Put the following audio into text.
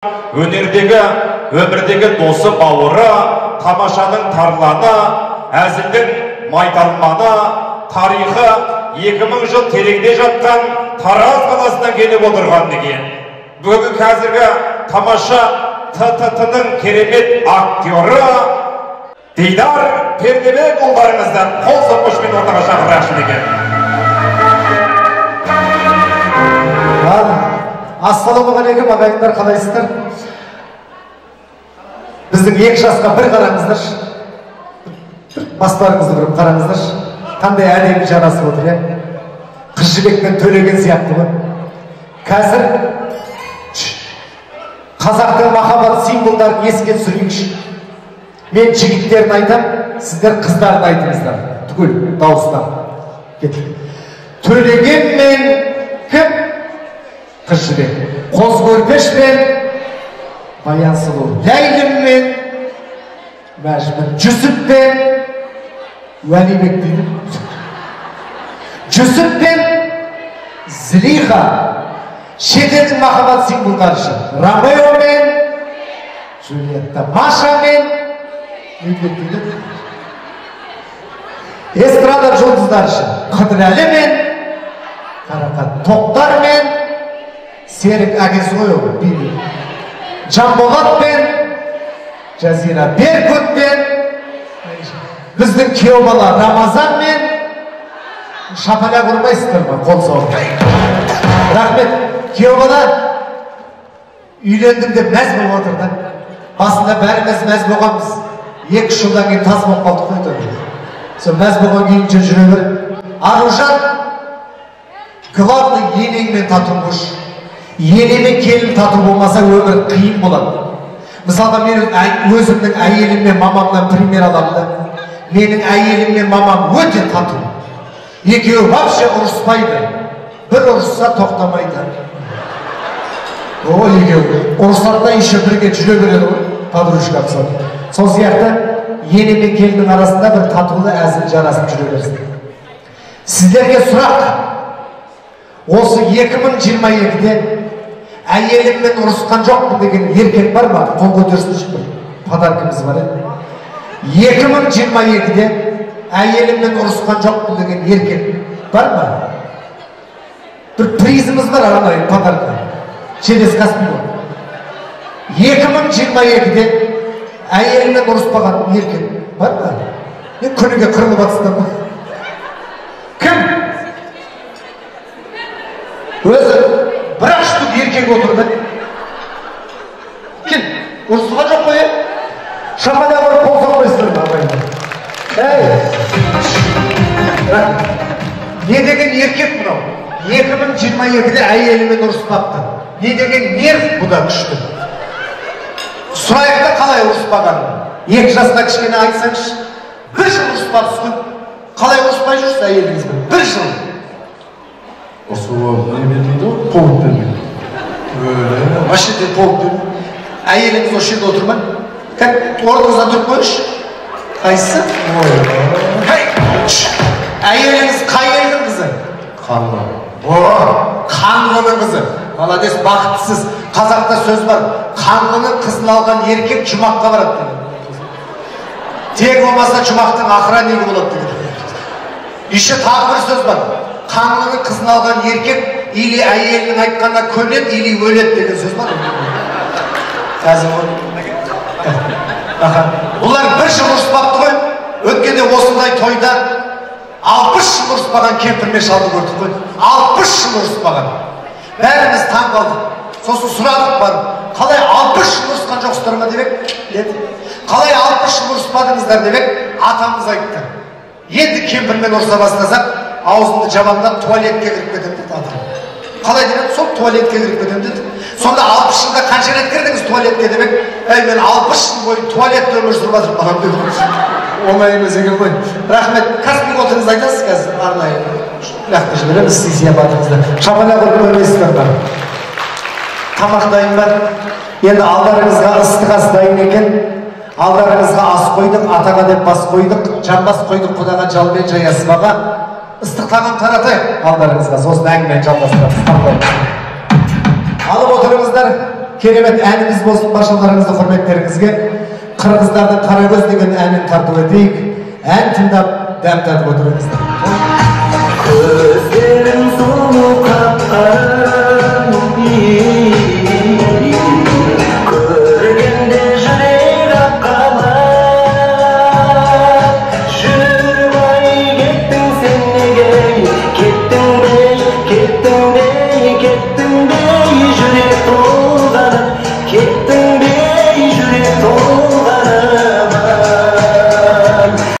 Өнердегі, өмірдегі досы бауыры, тамашаның тарланы, әзілдің майталманы, тарихы 2000 жыл тереңде жатқан Тараз қаласынан келіп отырған неге. Бүгінгі қазіргі тамаша ТТТ-ның керемет актері Дидар Пердебек ұлдарыңызды қол соққышпен ортаға шақырайықшы деген. Ассалаумағалейкум ағайындар, қалайсыздар? Біздің 2 жасқа бір қараңыздар. Бастарыңызды көріп қараңыздар. Қандай әдемі жарасып отыр, е? Қыз жібекпен төлеген сияқты ғой. Қазір қазақтың махаббат символдарын еске түсірейікші. Мен жігіттерін айтам, сіздер қыздарын айтыңыздар. Түгел дауыстан. Төлеген мен кім? Қыз жібек. Қоз көрпеш пен Баян сұлу. Ләйлім мен Мәжмін. Жүсіп пен Уәлибек дейді. Жүсіп пен Зілиха. Шетелдің махаббат символдары үшін. Ромео мен Джульетта. Маша мен Медведь дейді. Эстрада жұлдыздары үшін. Қыдырәлі мен Қарақат. Тоқтар мен Серік әкесі ғой ол, биді. Жанболат пен Жазира. Беркут пен біздің күйеу бала Рамазан мен шапаля құрмайсыздар ма? Қол соғып. Рахмет. Күйеу бала үйлендім деп мәз болып отыр да. Басында бәріміз мәз болғанбыз. 2 жылдан кейін таз болып қалдық қой тұр. Сол мәз болған кейін жүре бер. Аружан главный енеңмен татым құш. Енемен келін тату болмаса өмір қиын болады. Мысалға мен өзімнің әйелім мен мамамнан пример аламын да. Менің әйелім мен мамам өте тату. Екеуі вообще ұрыспайды. Бір ұрысса тоқтамайды. О, екеуі ұрысарда еще бірге жүре береді ғой. Подружка мысалы. Сол сияқты ене мен келіннің арасында бір татулы әзіл жарасып жүре берсін. Сіздерге сұрақ. Осы 2022-де әйеліммен ұрысқан жоқпын деген еркек бар ма? Қол көтерсінші бір подаркіміз бар еді. 2022-де әйеліммен ұрысқан жоқпын деген еркек бар ма? Бір призіміз бар арнайы подарка. Через Каспий. 2022-де әйеліммен ұрыспаған еркек бар ма? Мен күніге қырылып атыстан ба? Кім? Өзі бір-ақ штук еркек отырды. Кел, ұрысыға жоқ қой, шапаля құрып қол соқпайсыздар ма ағайындар? Не деген еркек мынау? 2022-де әйелімен ұрыспапты. Не деген нерв бұда күшті. Сұрайықта қалай ұрыспағанын. 2 жасқа кішкене айтсаңшы. 1 жыл ұрыспапсыз ғой. Қалай ұрыспай жүрсіз әйеліңізбен? 1 жыл. Ұрысуға не бермейді ғой? Повод бермейді. Вообще де повод бермейді. Әйеліңіз осы жерде отыр ма? Орныңызда тұрып қойшы. Қайсысы? Әйеліңіз қай елдің қызы? Қанға. Қанғының қызы. Молодец, бақыттысыз. Қазақта сөз бар. Қанғының қызын алған еркек жұмаққа барады деген. Тек болмаса жұмақтың охраннигі болады деген. Еще тағы бір сөз бар. Қанғының қызын алған еркек или әйелінің айтқанда көнеді, или өледі деген сөз бар. Қазір бұлар 1 жыл ұрыспапты ғой. Өткенде осындай тойда 60 жыл ұрыспаған кемпір шалды көрдік қой. 60 жыл ұрыспаған. Бәріміз таң қалдық. Сосын сұрадық бар. Қалай 60 жыл ұрысқан жоқсыздар ма демек? Қалай 60 жыл ұрыспадыңыздар демек? Атамыз айтты. Енді кемпірмен ұрыса бастасақ, аузымды жабаңдап туалетке кіріп кетем деді атам. Қалай демек? Сол туалетке кіріп кетем деді. Сонда 60 жылда қанша рет кірдіңіз туалетке демек? Мен 60 жыл бойы туалетте өмір сүріп жатырмын маған деді. Оңай емес екен ғой. Рахмет. Каспий отыңыз айтасыз қазір арнайы. Лақты жібереміз сіз сияпатыңызды. Шапаля құрып көрмейсіздер бар. Тамақ дайын бар. Енді алдарыңызға ыстық ас дайын екен. Алдарыңызға ас қойдық, атаға деп бас қойдық, жамбас қойдық құдаға жалмен жаясыбаға. Ыстық тағам таратайық алдарыңызға. Сосын әңгімені жалғастырамыз. Алып отырыңыздар. керемет әніміз болсын, баршаларыңызды құрметтеріңізге қырғыздардың Қарагөз деген әнін тарту етейік. Ән тыңдап дәм татып отырыңыздар.